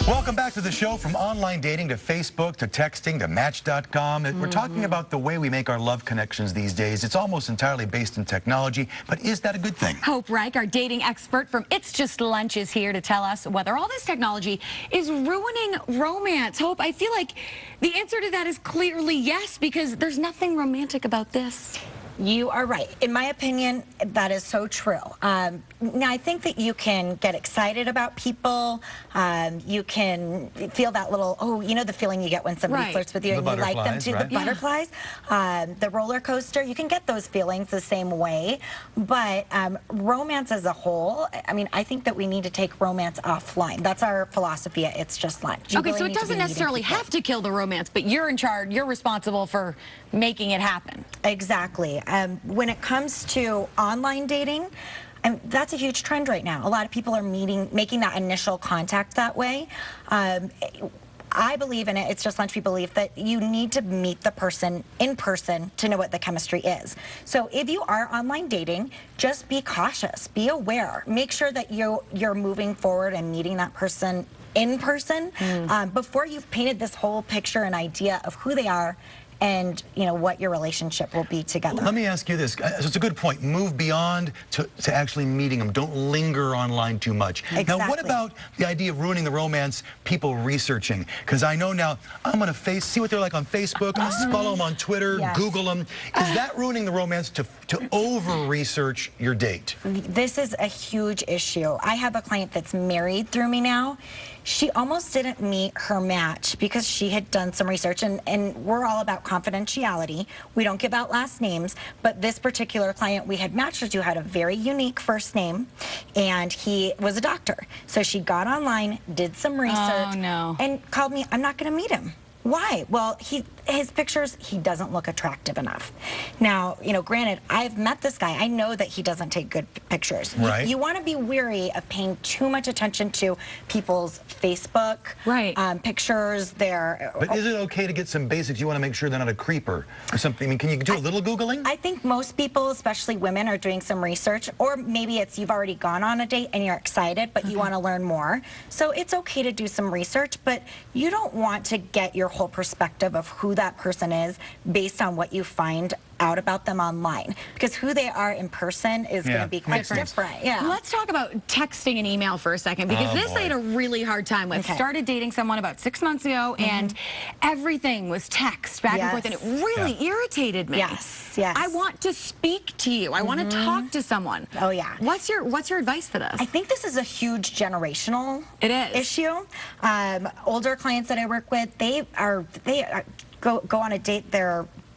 Welcome back to the show. From online dating to Facebook to texting to Match.com. We're talking about the way we make our love connections these days. It's almost entirely based in technology, but is that a good thing? Hope Rike, our dating expert from It's Just Lunch, is here to tell us whether all this technology is ruining romance. Hope, I feel like the answer to that is clearly yes, because there's nothing romantic about this. You are right. In my opinion, that is so true. Now, I think that you can get excited about people. You can feel that little, the feeling you get when somebody flirts with you and you like them too. The butterflies, the roller coaster. You can get those feelings the same way. But romance as a whole, I mean, I think that we need to take romance offline. That's our philosophy at It's Just Lunch. Okay, so it doesn't necessarily have to kill the romance, but you're in charge. You're responsible for making it happen. Exactly. When it comes to online dating, that's a huge trend right now. A lot of people are making that initial contact that way. I believe in it. It's Just Lunch. We believe that you need to meet the person in person to know what the chemistry is. So if you are online dating, just be cautious, be aware, make sure that you're moving forward and meeting that person in person before you've painted this whole picture and idea of who they are and what your relationship will be together. Let me ask you this. It's a good point. Move beyond to actually meeting them. Don't linger online too much. Exactly. Now, what about the idea of ruining the romance, people researching? Because I know now I'm going to see what they're like on Facebook, follow them on Twitter, Google them. Is that ruining the romance to over-research your date? This is a huge issue. I have a client that's married through me now. She almost didn't meet her match because she had done some research, and we're all about confidentiality. We don't give out last names, but this particular client we had matched her to had a very unique first name, and he was a doctor. So she got online, did some research, and called me. I'm not going to meet him. Why? Well, his pictures, he doesn't look attractive enough. Now, granted, I've met this guy. I know that he doesn't take good pictures. Right. You want to be weary of paying too much attention to people's Facebook pictures. But is it okay to get some basics? You want to make sure they're not a creeper or something. I mean, can you do a little Googling? I think most people, especially women, are doing some research, or maybe it's you've already gone on a date and you're excited, but you want to learn more. So it's okay to do some research, but you don't want to get your whole perspective of who that person is based on what you find out about them online, because who they are in person is going to be quite different. Let's talk about texting and email for a second, because this I had a really hard time with. Started dating someone about 6 months ago, and everything was text back and forth, and it really irritated me. I want to speak to you. I want to talk to someone. What's your advice for this? I think this is a huge generational issue. Older clients that I work with, they go on a date,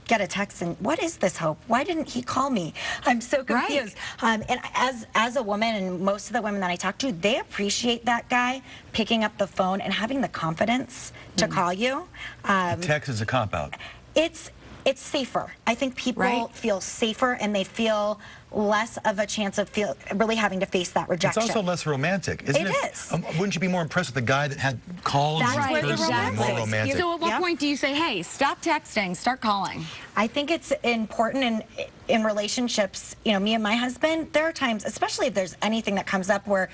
get a text and, what is this, Hope? Why didn't he call me? I'm so confused. And as a woman, and most of the women that I talk to, they appreciate that guy picking up the phone and having the confidence to call you. Text is a cop-out. It's safer. I think people feel safer, and they feel less of a chance of really having to face that rejection. It's also less romantic, isn't it? It is. Wouldn't you be more impressed with the guy that had called you more romantic? So at what point do you say, hey, stop texting, start calling? I think it's important in relationships. Me and my husband, there are times, especially if there's anything that comes up where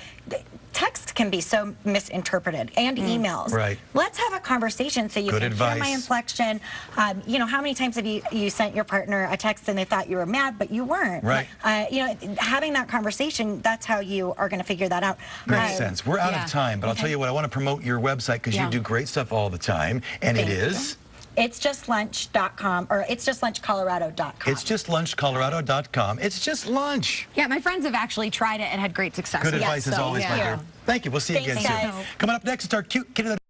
text can be so misinterpreted, and emails. Let's have a conversation so you can hear my inflection. How many times have you sent your partner a text and they thought you were mad, but you weren't? Having that conversation, that's how you are going to figure that out. Makes sense. We're out of time, but I'll tell you what, I want to promote your website, because you do great stuff all the time, and it is? It'sJustLunch.com, or It'sJustLunchColorado.com. It'sJustLunchColorado.com. It's just lunch. Yeah, my friends have actually tried it and had great success. Good advice as always, my dear. Thank you. We'll see you again soon. Coming up next, it's our cute kid of the